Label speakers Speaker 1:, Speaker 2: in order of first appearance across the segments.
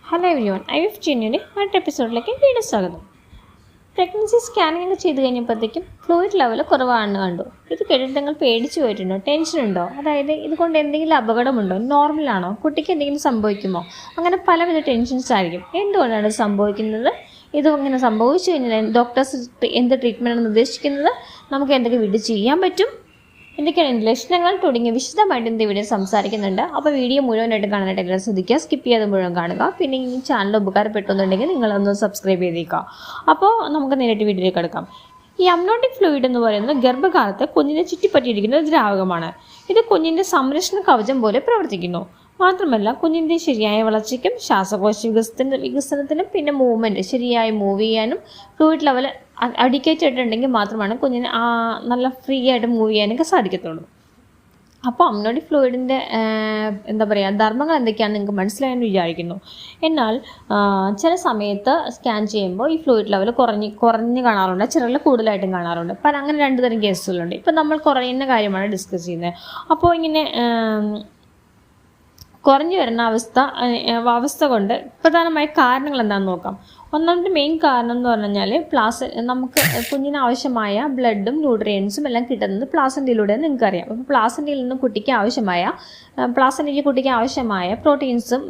Speaker 1: Hello everyone, IVF ജെന്യുവിൻ്റെ അടുത്ത എപ്പിസോഡിലേക്ക് വീണ്ടും സ്വാഗതം. പ്രഗ്നൻസി സ്കാനിങ് ചെയ്ത് കഴിഞ്ഞപ്പോഴത്തേക്കും ഫ്ലൂയിഡ് ലെവൽ കുറവാണെന്ന് കണ്ടു. ഇത് കേട്ടിട്ട് നിങ്ങൾ പേടിച്ചു പോയിട്ടുണ്ടോ? ടെൻഷൻ ഉണ്ടോ? അതായത് ഇതുകൊണ്ട് എന്തെങ്കിലും അപകടമുണ്ടോ? നോർമലാണോ? കുട്ടിക്ക് എന്തെങ്കിലും സംഭവിക്കുമോ? അങ്ങനെ പലവിധ ടെൻഷൻസ് ആയിരിക്കും. എന്തുകൊണ്ടാണ് ഇത് സംഭവിക്കുന്നത്? ഇത് ഇങ്ങനെ സംഭവിച്ചു കഴിഞ്ഞാൽ ഡോക്ടേഴ്സ് എന്ത് ട്രീറ്റ്മെൻറ്റാണ് നിർദ്ദേശിക്കുന്നത്? നമുക്ക് എന്തൊക്കെ വീട്ടിൽ ചെയ്യാൻ പറ്റും? എന്തൊക്കെയാണ് ലക്ഷണങ്ങൾ തുടങ്ങി വിശദമായിട്ട് ഇന്ന് ഇവിടെ സംസാരിക്കുന്നുണ്ട്. അപ്പോൾ വീഡിയോ മുഴുവനായിട്ട് കാണാനായിട്ട് എല്ലാം ശ്രദ്ധിക്കുക, സ്കിപ്പ് ചെയ്യാതെ മുഴുവൻ കാണുക. പിന്നെ ഈ ചാനൽ ഉപകാരപ്പെട്ടുന്നുണ്ടെങ്കിൽ നിങ്ങളൊന്ന് സബ്സ്ക്രൈബ് ചെയ്തേക്കുക. അപ്പോൾ നമുക്ക് നേരിട്ട് വീഡിയോയിലേക്ക് കിടക്കാം. ഈ അമ്നോട്ടിക് ഫ്ലൂയിഡ് എന്ന് പറയുന്നത് ഗർഭകാലത്ത് കുഞ്ഞിനെ ചുറ്റിപ്പറ്റിയിരിക്കുന്ന ദ്രാവകമാണ്. ഇത് കുഞ്ഞിൻ്റെ സംരക്ഷണ കവചം പോലെ പ്രവർത്തിക്കുന്നു. മാത്രമല്ല കുഞ്ഞിൻ്റെ ശരിയായ വളർച്ചയ്ക്കും ശ്വാസകോശ വികസനത്തിനും പിന്നെ മൂവ്മെൻറ്റ് ശരിയായി മൂവ് ചെയ്യാനും ഫ്ലൂയിഡ് ലെവൽ അഡിക്കേറ്റ് ആയിട്ടുണ്ടെങ്കിൽ മാത്രമാണ് കുഞ്ഞിന് നല്ല ഫ്രീ ആയിട്ട് മൂവ് ചെയ്യാനൊക്കെ സാധിക്കത്തുള്ളൂ. അപ്പോൾ അമ്നോട്ടിക് ഫ്ലൂയിഡിൻ്റെ ധർമ്മങ്ങൾ എന്തൊക്കെയാണെന്ന് നിങ്ങൾക്ക് മനസ്സിലായെന്ന് വിചാരിക്കുന്നു. എന്നാൽ ചില സമയത്ത് സ്കാൻ ചെയ്യുമ്പോൾ ഈ ഫ്ലൂയിഡ് ലെവൽ കുറഞ്ഞ് കാണാറുണ്ട്, ചിലരിൽ കൂടുതലായിട്ടും കാണാറുണ്ട്. അങ്ങനെ രണ്ട് തരം കേസുകളുണ്ട്. ഇപ്പം നമ്മൾ കുറയുന്ന കാര്യമാണ് ഡിസ്കസ് ചെയ്യുന്നത്. അപ്പോൾ ഇങ്ങനെ കുറഞ്ഞു വരുന്ന അവസ്ഥ കൊണ്ട് പ്രധാനമായ കാരണങ്ങൾ എന്താണെന്ന് നോക്കാം. ഒന്നാമത്തെ മെയിൻ കാരണം എന്ന് പറഞ്ഞു കഴിഞ്ഞാൽ നമുക്ക് കുഞ്ഞിന് ആവശ്യമായ ബ്ലഡും ന്യൂട്രിയൻസും എല്ലാം കിട്ടുന്നത് പ്ലാസൻ്റയിലൂടെ നിങ്ങൾക്കറിയാം. അപ്പോൾ പ്ലാസൻ്റയിൽ നിന്ന് കുട്ടിക്ക് ആവശ്യമായ പ്രോട്ടീൻസും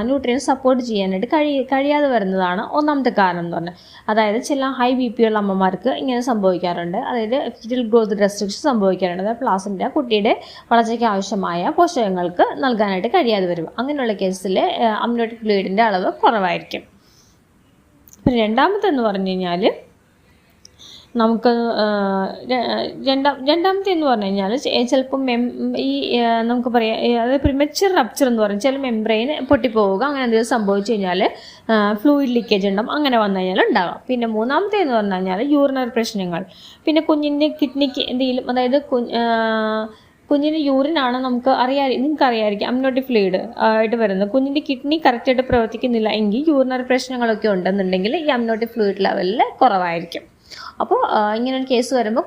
Speaker 1: ന്യൂട്രിയൻസ് സപ്പോർട്ട് ചെയ്യാനായിട്ട് കഴിയാതെ വരുന്നതാണ് ഒന്നാമത്തെ കാരണം എന്ന് പറഞ്ഞാൽ. അതായത് ചില ഹൈ BP ഉള്ള അമ്മമാർക്ക് ഇങ്ങനെ സംഭവിക്കാറുണ്ട്. അതായത് ഫീറ്റൽ ഗ്രോത്ത് റെസ്ട്രിക്ഷൻ സംഭവിക്കാറുണ്ട്. അതായത് പ്ലാസൻ്റ കുട്ടിയുടെ വളർച്ചയ്ക്ക് ആവശ്യമായ പോഷകങ്ങൾക്ക് നൽകാനായിട്ട് കഴിയാതെ വരും. അങ്ങനെയുള്ള കേസിൽ അമ്നോട്ടിക് ഫ്ലൂയിഡിൻ്റെ അളവ് കുറവായിരിക്കും. പിന്നെ രണ്ടാമത്തെന്ന് പറഞ്ഞു കഴിഞ്ഞാൽ നമുക്ക് രണ്ടാമത്തെ എന്ന് പറഞ്ഞു കഴിഞ്ഞാൽ ചിലപ്പം നമുക്ക് പറയാം, അതായത് പ്രിമച്വർ റപ്ചർ എന്ന് പറയും. ചില മെംബ്രെയിൻ പൊട്ടിപ്പോവുക, അങ്ങനെ എന്തെങ്കിലും സംഭവിച്ചു കഴിഞ്ഞാൽ ഫ്ലൂയിഡ് ലീക്കേജ് ഉണ്ടാകും. അങ്ങനെ വന്നു കഴിഞ്ഞാൽ ഉണ്ടാകാം. പിന്നെ മൂന്നാമത്തെ എന്ന് പറഞ്ഞു കഴിഞ്ഞാൽ യൂറിനറി പ്രശ്നങ്ങൾ. പിന്നെ കുഞ്ഞിൻ്റെ കിഡ്നിക്ക് എന്തെങ്കിലും, അതായത് കുഞ്ഞിൻ്റെ യൂറിനാണ് നിങ്ങൾക്ക് അറിയാമായിരിക്കും അമ്നോട്ടിക് ഫ്ലൂയിഡ് ആയിട്ട് വരുന്നത്. കുഞ്ഞിൻ്റെ കിഡ്നി കറക്റ്റായിട്ട് പ്രവർത്തിക്കുന്നില്ല എങ്കിൽ യൂറിനറി പ്രശ്നങ്ങളൊക്കെ ഉണ്ടെന്നുണ്ടെങ്കിൽ ഈ അമ്നോട്ടിക് ഫ്ലൂയിഡ് ലെവലിൽ കുറവായിരിക്കും. അപ്പോൾ ഇങ്ങനൊരു കേസ് വരുമ്പോൾ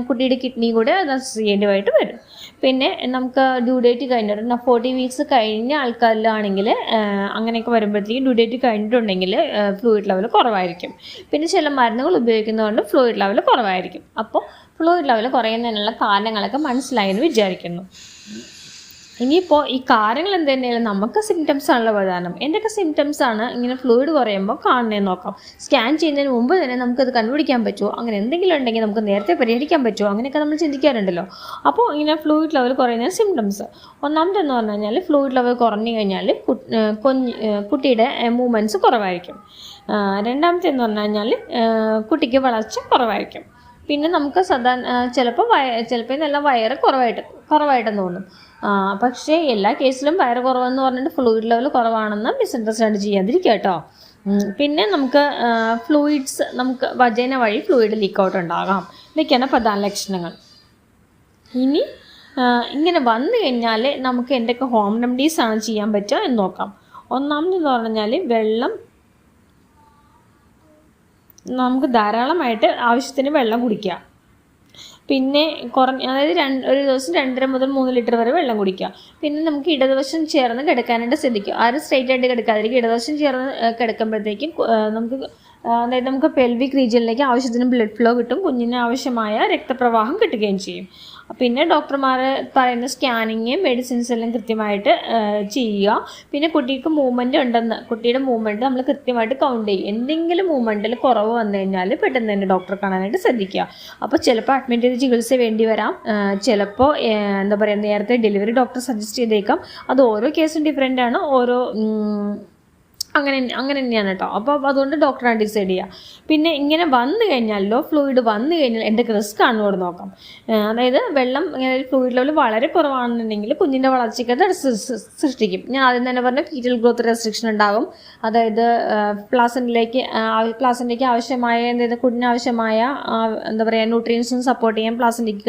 Speaker 1: കുട്ടിയുടെ കിഡ്നി കൂടെ അസസ് ചെയ്യേണ്ടതായിട്ട് വരും. പിന്നെ നമുക്ക് ഡ്യൂ ഡേറ്റ് കഴിഞ്ഞിട്ട് 40 വീക്സ് കഴിഞ്ഞ ആൾക്കാരിലാണെങ്കിൽ അങ്ങനെയൊക്കെ വരുമ്പോഴത്തേക്കും ഡ്യൂ ഡേറ്റ് കഴിഞ്ഞിട്ടുണ്ടെങ്കിൽ ഫ്ലൂയിഡ് ലെവൽ കുറവായിരിക്കും. പിന്നെ ചില മരുന്നുകൾ ഉപയോഗിക്കുന്നതുകൊണ്ട് ഫ്ലൂയിഡ് ലെവൽ കുറവായിരിക്കും. അപ്പോൾ ഫ്ലൂയിഡ് ലെവൽ കുറയുന്നതിനുള്ള കാരണങ്ങളൊക്കെ മനസ്സിലായെന്ന് വിചാരിക്കുന്നു. ഇനിയിപ്പോൾ ഈ കാര്യങ്ങൾ എന്ത് തന്നെയാലും നമുക്ക് സിംറ്റംസ് ആണല്ലോ പ്രധാനം. എന്തൊക്കെ സിംറ്റംസ് ആണ് ഇങ്ങനെ ഫ്ലൂയിഡ് കുറയുമ്പോൾ കാണുന്നതെന്ന് നോക്കാം. സ്കാൻ ചെയ്യുന്നതിന് മുമ്പ് തന്നെ നമുക്കത് കണ്ടുപിടിക്കാൻ പറ്റുമോ? അങ്ങനെ എന്തെങ്കിലും ഉണ്ടെങ്കിൽ നമുക്ക് നേരത്തെ പരിഹരിക്കാൻ പറ്റുമോ? അങ്ങനെയൊക്കെ നമ്മൾ ചിന്തിക്കാറുണ്ടല്ലോ. അപ്പോൾ ഇങ്ങനെ ഫ്ലൂയിഡ് ലെവൽ കുറയുന്ന സിംറ്റംസ് ഒന്നാമതെന്ന് പറഞ്ഞു കഴിഞ്ഞാൽ ഫ്ലൂയിഡ് ലെവൽ കുറഞ്ഞു കഴിഞ്ഞാൽ കുട്ടിയുടെ മൂവ്മെൻറ്റ്സ് കുറവായിരിക്കും. രണ്ടാമത്തെ എന്ന് പറഞ്ഞു കഴിഞ്ഞാൽ കുട്ടിക്ക് വളർച്ച കുറവായിരിക്കും. പിന്നെ നമുക്ക് ചിലപ്പോൾ നല്ല വയറ് കുറവായിട്ടെന്ന് തോന്നും. പക്ഷേ എല്ലാ കേസിലും വയറ് കുറവെന്ന് പറഞ്ഞിട്ട് ഫ്ലൂയിഡ് ലെവൽ കുറവാണെന്ന് മിസ്അണ്ടർസ്റ്റാൻഡ് ചെയ്യാതിരിക്കുക കേട്ടോ. പിന്നെ നമുക്ക് നമുക്ക് വജൈന വഴി ഫ്ലൂയിഡ് ലീക്ക് ഔട്ട് ഉണ്ടാകാം. ഇതൊക്കെയാണ് പ്രധാന ലക്ഷണങ്ങൾ. ഇനി ഇങ്ങനെ വന്നു കഴിഞ്ഞാൽ നമുക്ക് എന്തൊക്കെ ഹോം റെമഡീസ് ആണ് ചെയ്യാൻ പറ്റുക എന്ന് നോക്കാം. ഒന്നാമതെന്ന് പറഞ്ഞാൽ നമുക്ക് ധാരാളമായിട്ട് ആവശ്യത്തിന് വെള്ളം കുടിക്കുക. പിന്നെ അതായത് ഒരു ദിവസം 2.5 മുതൽ 3 ലിറ്റർ വരെ വെള്ളം കുടിക്കുക. പിന്നെ നമുക്ക് ഇടതുവശം ചേർന്ന് കിടക്കാനായിട്ട് ശ്രദ്ധിക്കുക. ആരും സ്ട്രെയിറ്റ് ആയിട്ട് കിടക്കാതിരിക്കും. ഇടതുവശം ചേർന്ന് കിടക്കുമ്പോഴത്തേക്കും നമുക്ക് പെൽവിക് റീജിയനിലേക്ക് ആവശ്യത്തിന് ബ്ലഡ് ഫ്ലോ കിട്ടും. കുഞ്ഞിന് ആവശ്യമായ രക്തപ്രവാഹം കിട്ടുകയും ചെയ്യും. പിന്നെ ഡോക്ടർമാർ പറയുന്ന സ്കാനിങ് മെഡിസിൻസ് എല്ലാം കൃത്യമായിട്ട് ചെയ്യുക. പിന്നെ കുട്ടിയുടെ മൂവ്മെൻറ്റ് നമ്മൾ കൃത്യമായിട്ട് കൗണ്ട് ചെയ്യും. എന്തെങ്കിലും മൂവ്മെൻറ്റിൽ കുറവ് വന്നു കഴിഞ്ഞാൽ പെട്ടെന്ന് തന്നെ ഡോക്ടറെ കാണാനായിട്ട് ശ്രദ്ധിക്കുക. അപ്പോൾ ചിലപ്പോൾ അഡ്മിറ്റ് ചെയ്ത് ചികിത്സ വേണ്ടി വരാം. ചിലപ്പോൾ നേരത്തെ ഡെലിവറി ഡോക്ടർ സജസ്റ്റ് ചെയ്തേക്കാം. അത് ഓരോ കേസും ഡിഫറെൻ്റ് ആണ്. അങ്ങനെ തന്നെയാണ് കേട്ടോ. അപ്പോൾ അതുകൊണ്ട് ഡോക്ടറാണ് ഡിസൈഡ് ചെയ്യുക. പിന്നെ ഇങ്ങനെ വന്നു കഴിഞ്ഞാൽ ലോ ഫ്ലൂയിഡ് വന്നു കഴിഞ്ഞാൽ എന്തൊക്കെ റിസ്ക് ആണെന്ന് കൂടെ നോക്കാം. അതായത് ഫ്ലൂയിഡ് ലെവൽ വളരെ കുറവാണെന്നുണ്ടെങ്കിൽ കുഞ്ഞിൻ്റെ വളർച്ചയ്ക്ക് അത് സൃഷ്ടിക്കും. ഞാൻ ആദ്യം തന്നെ പറഞ്ഞ ഫീറ്റൽ ഗ്രോത്ത് റെസ്ട്രിക്ഷൻ ഉണ്ടാകും. അതായത് പ്ലാസൻ്റയ്ക്ക് ആവശ്യമായ കുഞ്ഞിന് ആവശ്യമായ ന്യൂട്രിയൻസും സപ്പോർട്ട് ചെയ്യാൻ പ്ലാസൻ്റയ്ക്ക്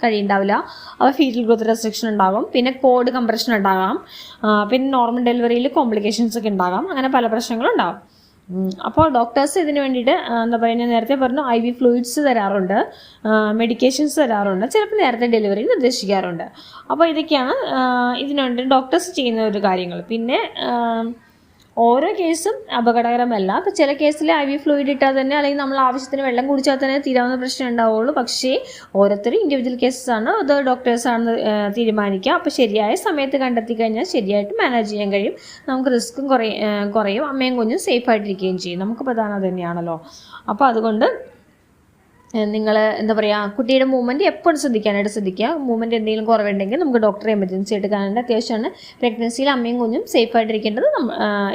Speaker 1: കഴിയുണ്ടാവില്ല. അപ്പോൾ ഫീറ്റൽ ഗ്രോത്ത് റെസ്ട്രിക്ഷൻ ഉണ്ടാകും. പിന്നെ കോഡ് കംപ്രഷൻ ഉണ്ടാകാം. പിന്നെ നോർമൽ ഡെലിവറിയിൽ കോംപ്ലിക്കേഷൻസ് ഒക്കെ ഉണ്ടാകാം. അങ്ങനെ പല പ്രശ്നങ്ങളും ഉണ്ടാകും. അപ്പോൾ ഡോക്ടേഴ്സ് ഇതിന് വേണ്ടിയിട്ട് ഞാൻ നേരത്തെ പറഞ്ഞു IV ഫ്ലൂയിഡ്സ് തരാറുണ്ട്, മെഡിക്കേഷൻസ് തരാറുണ്ട്, ചിലപ്പോൾ നേരത്തെ ഡെലിവറി നിർദ്ദേശിക്കാറുണ്ട്. അപ്പോൾ ഇതൊക്കെയാണ് ഇതിനുവേണ്ടി ഡോക്ടേഴ്സ് ചെയ്യുന്ന ഒരു കാര്യങ്ങൾ. പിന്നെ ഓരോ കേസും അപകടകരമല്ല. അപ്പോൾ ചില കേസിൽ IV ഫ്ലൂയിഡ് ഇട്ടാൽ തന്നെ അല്ലെങ്കിൽ നമ്മൾ ആവശ്യത്തിന് വെള്ളം കുടിച്ചാൽ തന്നെ തീരാവുന്ന പ്രശ്നം ഉണ്ടാവുള്ളൂ. പക്ഷേ ഓരോരുത്തരും ഇൻഡിവിജ്വൽ കേസസ് ആണ്, അത് ഡോക്ടേഴ്സാണ് തീരുമാനിക്കുക. അപ്പോൾ ശരിയായ സമയത്ത് കണ്ടെത്തി കഴിഞ്ഞാൽ ശരിയായിട്ട് മാനേജ് ചെയ്യാൻ കഴിയും. നമുക്ക് റിസ്ക്കും കുറയും, അമ്മയും കുഞ്ഞും സേഫായിട്ടിരിക്കുകയും ചെയ്യും. നമുക്ക് പ്രധാനം അത് തന്നെയാണല്ലോ. അപ്പോൾ അതുകൊണ്ട് നിങ്ങൾ എന്താ പറയുക, കുട്ടിയുടെ മൂവ്മെൻറ്റ് എപ്പോഴും ശ്രദ്ധിക്കുക. മൂവ്മെൻറ്റ് എന്തെങ്കിലും കുറവുണ്ടെങ്കിൽ നമുക്ക് ഡോക്ടറെ എമർജൻസി ആയിട്ട് കാണേണ്ട അത്യാവശ്യമാണ്. പ്രഗ്നൻസിയിൽ അമ്മയും കുഞ്ഞും സേഫായിട്ടിരിക്കേണ്ടത്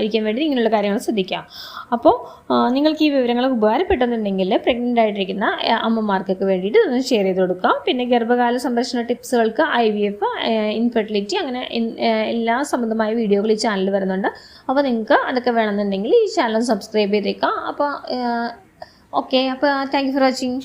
Speaker 1: ഇരിക്കാൻ വേണ്ടി ഇങ്ങനെയുള്ള കാര്യങ്ങൾ ശ്രദ്ധിക്കുക. അപ്പോൾ നിങ്ങൾക്ക് ഈ വിവരങ്ങൾ ഉപകാരപ്പെട്ടെന്നുണ്ടെങ്കിൽ പ്രഗ്നൻ്റ് ആയിട്ടിരിക്കുന്ന അമ്മമാർക്കൊക്കെ വേണ്ടിയിട്ട് ഒന്ന് ഷെയർ ചെയ്ത് കൊടുക്കാം. പിന്നെ ഗർഭകാല സംരക്ഷണ ടിപ്സുകൾക്ക് IVF, ഇൻഫെർട്ടിലിറ്റി, അങ്ങനെ എല്ലാ സംബന്ധമായ വീഡിയോകൾ ഈ ചാനലിൽ വരുന്നുണ്ട്. അപ്പോൾ നിങ്ങൾക്ക് അതൊക്കെ വേണമെന്നുണ്ടെങ്കിൽ ഈ ചാനൽ സബ്സ്ക്രൈബ് ചെയ്തേക്കാം. അപ്പോൾ ഓക്കെ, അപ്പോൾ താങ്ക് യു ഫോർ വാച്ചിങ്.